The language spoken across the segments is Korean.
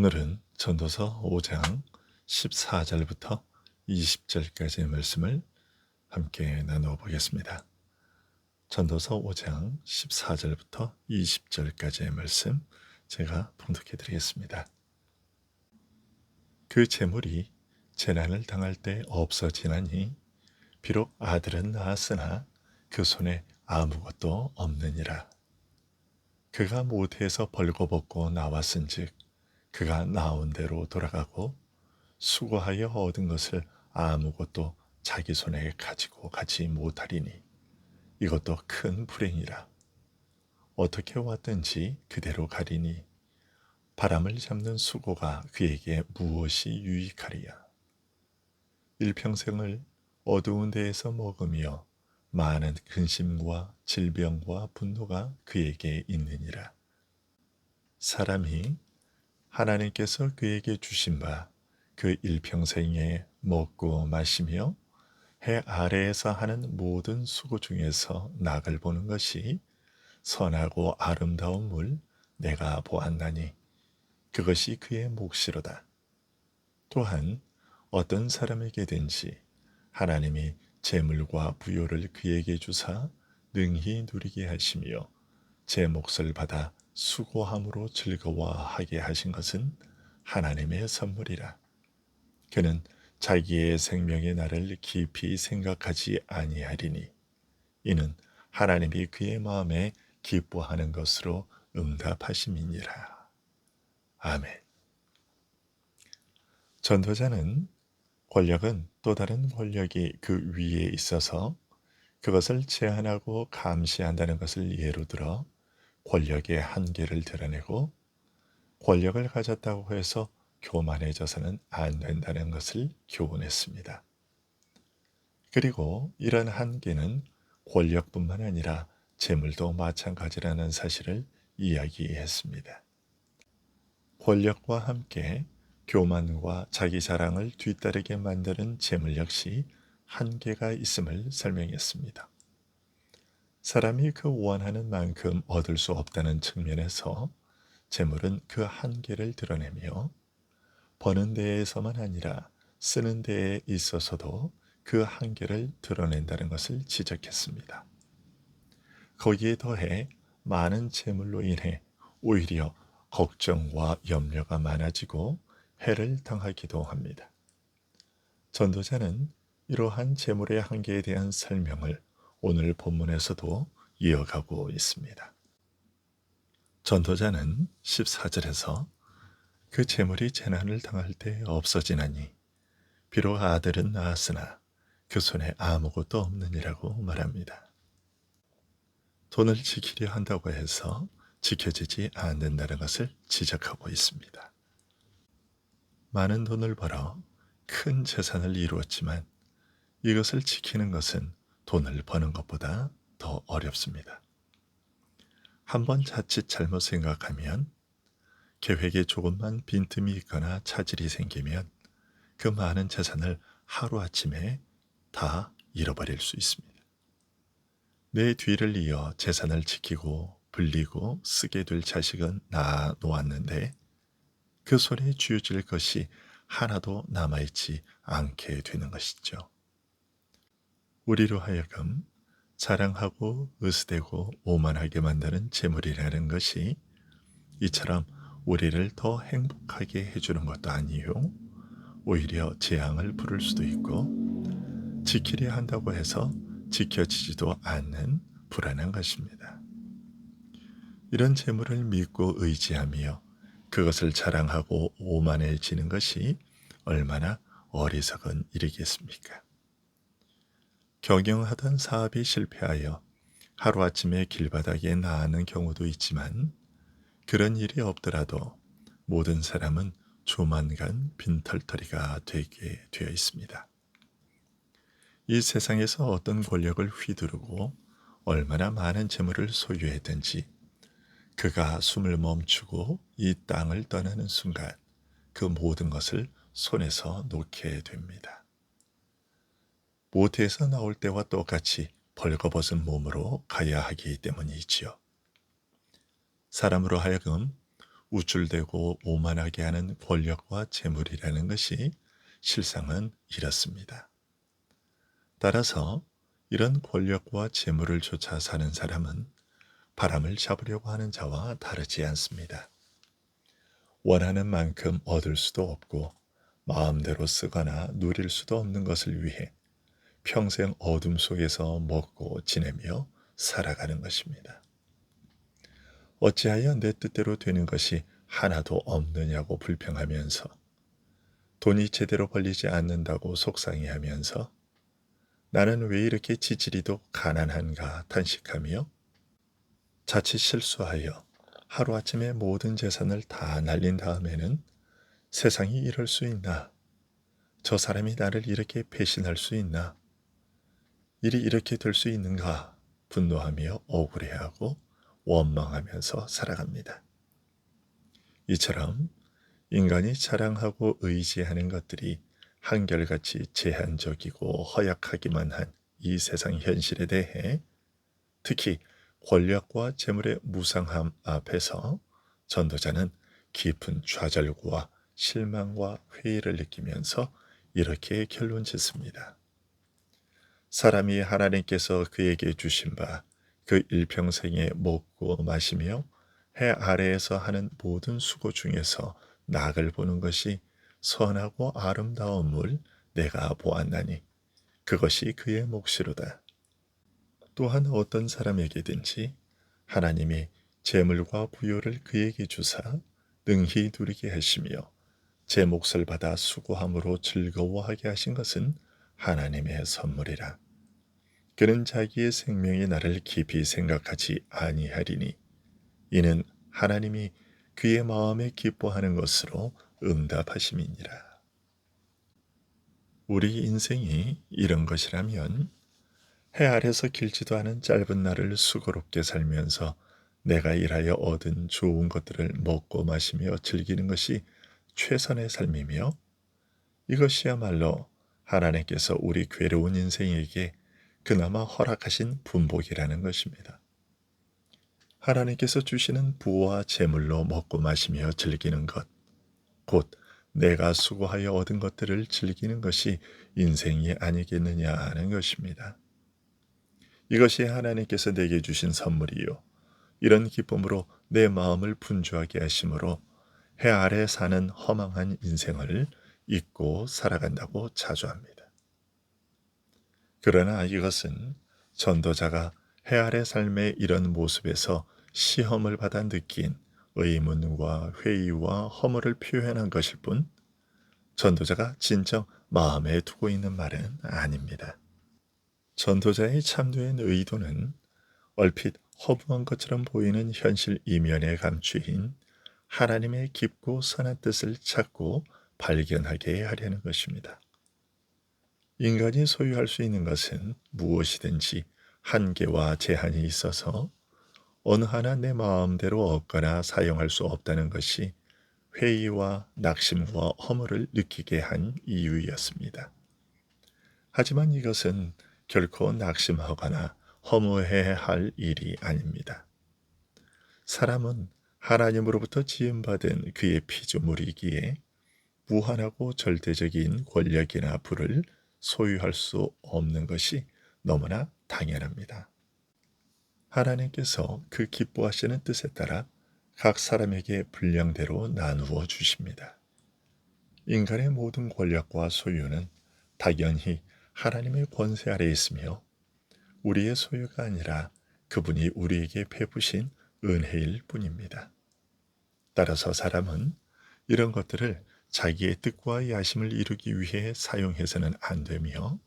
오늘은 전도서 5장 14절부터 20절까지의 말씀을 함께 나누어 보겠습니다. 전도서 5장 14절부터 20절까지의 말씀 제가 봉독해 드리겠습니다. 그 재물이 재난을 당할 때 없어지나니 비록 아들은 낳았으나 그 손에 아무것도 없느니라. 그가 모태에서 벌거벗고 나왔은즉 그가 나온 대로 돌아가고 수고하여 얻은 것을 아무것도 자기 손에 가지고 가지 못하리니 이것도 큰 불행이라. 어떻게 왔든지 그대로 가리니 바람을 잡는 수고가 그에게 무엇이 유익하리야. 일평생을 어두운 데에서 먹으며 많은 근심과 질병과 분노가 그에게 있느니라. 사람이 하나님께서 그에게 주신 바 그 일평생에 먹고 마시며 해 아래에서 하는 모든 수고 중에서 낙을 보는 것이 선하고 아름다운 물 내가 보았나니 그것이 그의 몫이로다. 또한 어떤 사람에게든지 하나님이 재물과 부요를 그에게 주사 능히 누리게 하시며 제 몫을 받아 수고함으로 즐거워하게 하신 것은 하나님의 선물이라. 그는 자기의 생명의 날을 깊이 생각하지 아니하리니 이는 하나님이 그의 마음에 기뻐하는 것으로 응답하심이니라. 아멘. 전도자는 권력은 또 다른 권력이 그 위에 있어서 그것을 제한하고 감시한다는 것을 예로 들어 권력의 한계를 드러내고 권력을 가졌다고 해서 교만해져서는 안 된다는 것을 교훈했습니다. 그리고 이런 한계는 권력뿐만 아니라 재물도 마찬가지라는 사실을 이야기했습니다. 권력과 함께 교만과 자기 자랑을 뒤따르게 만드는 재물 역시 한계가 있음을 설명했습니다. 사람이 그 원하는 만큼 얻을 수 없다는 측면에서 재물은 그 한계를 드러내며 버는 데에서만 아니라 쓰는 데에 있어서도 그 한계를 드러낸다는 것을 지적했습니다. 거기에 더해 많은 재물로 인해 오히려 걱정과 염려가 많아지고 해를 당하기도 합니다. 전도자는 이러한 재물의 한계에 대한 설명을 오늘 본문에서도 이어가고 있습니다. 전도자는 14절에서 그 재물이 재난을 당할 때 없어지나니 비록 아들은 낳았으나 그 손에 아무것도 없느니라고 말합니다. 돈을 지키려 한다고 해서 지켜지지 않는다는 것을 지적하고 있습니다. 많은 돈을 벌어 큰 재산을 이루었지만 이것을 지키는 것은 돈을 버는 것보다 더 어렵습니다. 한번 자칫 잘못 생각하면 계획에 조금만 빈틈이 있거나 차질이 생기면 그 많은 재산을 하루아침에 다 잃어버릴 수 있습니다. 내 뒤를 이어 재산을 지키고 불리고 쓰게 될 자식은 낳아 놓았는데 그 손에 쥐어질 것이 하나도 남아있지 않게 되는 것이죠. 우리로 하여금 자랑하고 으스대고 오만하게 만드는 재물이라는 것이 이처럼 우리를 더 행복하게 해주는 것도 아니요 오히려 재앙을 부를 수도 있고 지키려 한다고 해서 지켜지지도 않는 불안한 것입니다. 이런 재물을 믿고 의지하며 그것을 자랑하고 오만해지는 것이 얼마나 어리석은 일이겠습니까? 경영하던 사업이 실패하여 하루아침에 길바닥에 나앉는 경우도 있지만 그런 일이 없더라도 모든 사람은 조만간 빈털터리가 되게 되어 있습니다. 이 세상에서 어떤 권력을 휘두르고 얼마나 많은 재물을 소유했든지 그가 숨을 멈추고 이 땅을 떠나는 순간 그 모든 것을 손에서 놓게 됩니다. 모태에서 나올 때와 똑같이 벌거벗은 몸으로 가야 하기 때문이지요. 사람으로 하여금 우쭐대고 오만하게 하는 권력과 재물이라는 것이 실상은 이렇습니다. 따라서 이런 권력과 재물을 쫓아 사는 사람은 바람을 잡으려고 하는 자와 다르지 않습니다. 원하는 만큼 얻을 수도 없고 마음대로 쓰거나 누릴 수도 없는 것을 위해 평생 어둠 속에서 먹고 지내며 살아가는 것입니다. 어찌하여 내 뜻대로 되는 것이 하나도 없느냐고 불평하면서 돈이 제대로 벌리지 않는다고 속상해하면서 나는 왜 이렇게 지지리도 가난한가 탄식하며 자칫 실수하여 하루아침에 모든 재산을 다 날린 다음에는 세상이 이럴 수 있나? 저 사람이 나를 이렇게 배신할 수 있나? 일이 이렇게 될 수 있는가? 분노하며 억울해하고 원망하면서 살아갑니다. 이처럼 인간이 자랑하고 의지하는 것들이 한결같이 제한적이고 허약하기만 한 이 세상 현실에 대해 특히 권력과 재물의 무상함 앞에서 전도자는 깊은 좌절과 실망과 회의를 느끼면서 이렇게 결론 짓습니다. 사람이 하나님께서 그에게 주신 바 그 일평생에 먹고 마시며 해 아래에서 하는 모든 수고 중에서 낙을 보는 것이 선하고 아름다움을 내가 보았나니 그것이 그의 몫이로다. 또한 어떤 사람에게든지 하나님이 재물과 부요를 그에게 주사 능히 누리게 하시며 제 몫을 받아 수고함으로 즐거워하게 하신 것은 하나님의 선물이라. 그는 자기의 생명의 날을 깊이 생각하지 아니하리니 이는 하나님이 그의 마음에 기뻐하는 것으로 응답하심이니라. 우리 인생이 이런 것이라면 해 아래서 길지도 않은 짧은 날을 수고롭게 살면서 내가 일하여 얻은 좋은 것들을 먹고 마시며 즐기는 것이 최선의 삶이며 이것이야말로 하나님께서 우리 괴로운 인생에게 그나마 허락하신 분복이라는 것입니다. 하나님께서 주시는 부와 재물로 먹고 마시며 즐기는 것, 곧 내가 수고하여 얻은 것들을 즐기는 것이 인생이 아니겠느냐 하는 것입니다. 이것이 하나님께서 내게 주신 선물이요. 이런 기쁨으로 내 마음을 분주하게 하심으로 해 아래 사는 허망한 인생을 잊고 살아간다고 자주합니다. 그러나 이것은 전도자가 해 아래 삶의 이런 모습에서 시험을 받아 느낀 의문과 회의와 허물을 표현한 것일 뿐 전도자가 진정 마음에 두고 있는 말은 아닙니다. 전도자의 참된 의도는 얼핏 허무한 것처럼 보이는 현실 이면에 감추인 하나님의 깊고 선한 뜻을 찾고 발견하게 하려는 것입니다. 인간이 소유할 수 있는 것은 무엇이든지 한계와 제한이 있어서 어느 하나 내 마음대로 얻거나 사용할 수 없다는 것이 회의와 낙심과 허물을 느끼게 한 이유였습니다. 하지만 이것은 결코 낙심하거나 허무해야 할 일이 아닙니다. 사람은 하나님으로부터 지음받은 그의 피조물이기에 무한하고 절대적인 권력이나 부를 소유할 수 없는 것이 너무나 당연합니다. 하나님께서 그 기뻐하시는 뜻에 따라 각 사람에게 분량대로 나누어 주십니다. 인간의 모든 권력과 소유는 당연히 하나님의 권세 아래 있으며 우리의 소유가 아니라 그분이 우리에게 베푸신 은혜일 뿐입니다. 따라서 사람은 이런 것들을 자기의 뜻과 야심을 이루기 위해 사용해서는 안 되며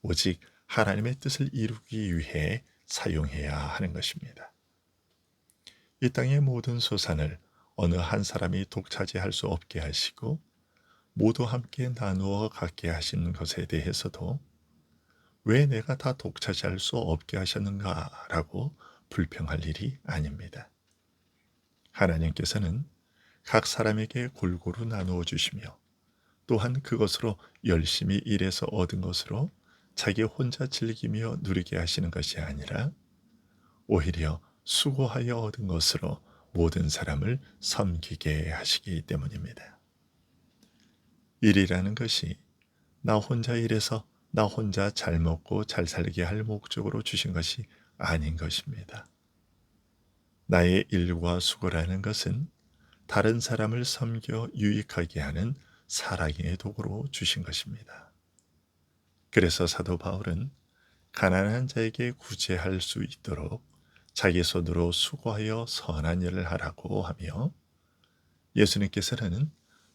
오직 하나님의 뜻을 이루기 위해 사용해야 하는 것입니다. 이 땅의 모든 소산을 어느 한 사람이 독차지할 수 없게 하시고 모두 함께 나누어 갖게 하시는 것에 대해서도 왜 내가 다 독차지할 수 없게 하셨는가라고 불평할 일이 아닙니다. 하나님께서는 각 사람에게 골고루 나누어 주시며 또한 그것으로 열심히 일해서 얻은 것으로 자기 혼자 즐기며 누리게 하시는 것이 아니라 오히려 수고하여 얻은 것으로 모든 사람을 섬기게 하시기 때문입니다. 일이라는 것이 나 혼자 일해서 나 혼자 잘 먹고 잘 살게 할 목적으로 주신 것이 아닌 것입니다. 나의 일과 수고라는 것은 다른 사람을 섬겨 유익하게 하는 사랑의 도구로 주신 것입니다. 그래서 사도 바울은 가난한 자에게 구제할 수 있도록 자기 손으로 수고하여 선한 일을 하라고 하며, 예수님께서는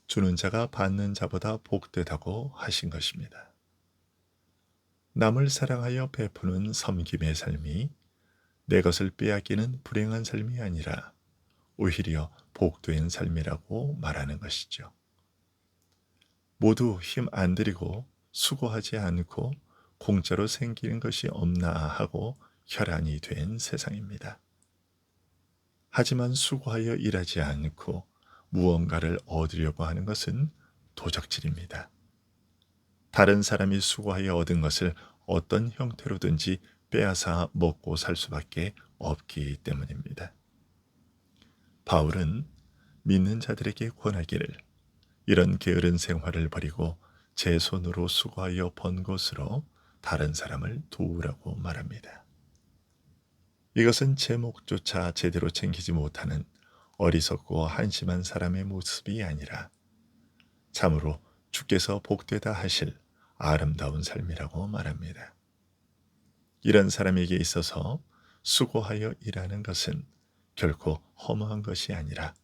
주는 자가 받는 자보다 복되다고 하신 것입니다. 남을 사랑하여 베푸는 섬김의 삶이 내 것을 빼앗기는 불행한 삶이 아니라 오히려 복된 삶이라고 말하는 것이죠. 모두 힘 안 들이고 수고하지 않고 공짜로 생기는 것이 없나 하고 혈안이 된 세상입니다. 하지만 수고하여 일하지 않고 무언가를 얻으려고 하는 것은 도적질입니다. 다른 사람이 수고하여 얻은 것을 어떤 형태로든지 빼앗아 먹고 살 수밖에 없기 때문입니다. 바울은 믿는 자들에게 권하기를 이런 게으른 생활을 버리고 제 손으로 수고하여 번 것으로 다른 사람을 도우라고 말합니다. 이것은 제목조차 제대로 챙기지 못하는 어리석고 한심한 사람의 모습이 아니라 참으로 주께서 복되다 하실 아름다운 삶이라고 말합니다. 이런 사람에게 있어서 수고하여 일하는 것은 결코 허무한 것이 아니라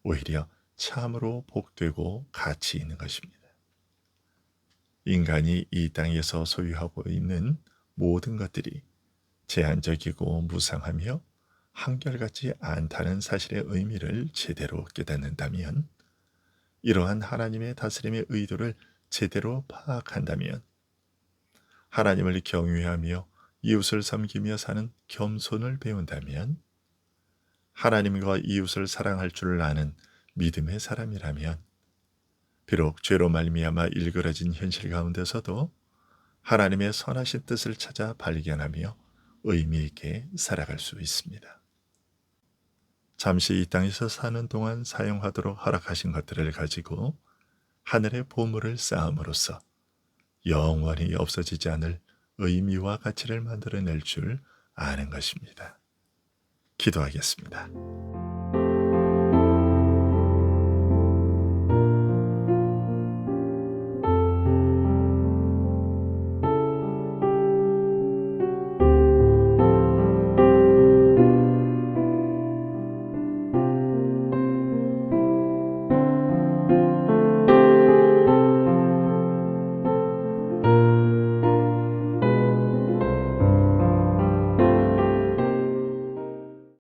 오히려 참으로 복되고 가치 있는 것입니다. 인간이 이 땅에서 소유하고 있는 모든 것들이 제한적이고 무상하며 한결같지 않다는 사실의 의미를 제대로 깨닫는다면, 이러한 하나님의 다스림의 의도를 제대로 파악한다면, 하나님을 경외하며 이웃을 섬기며 사는 겸손을 배운다면, 하나님과 이웃을 사랑할 줄 아는 믿음의 사람이라면, 비록 죄로 말미암아 일그러진 현실 가운데서도 하나님의 선하신 뜻을 찾아 발견하며 의미 있게 살아갈 수 있습니다. 잠시 이 땅에서 사는 동안 사용하도록 허락하신 것들을 가지고 하늘의 보물을 쌓음으로써 영원히 없어지지 않을 의미와 가치를 만들어낼 줄 아는 것입니다. 기도하겠습니다.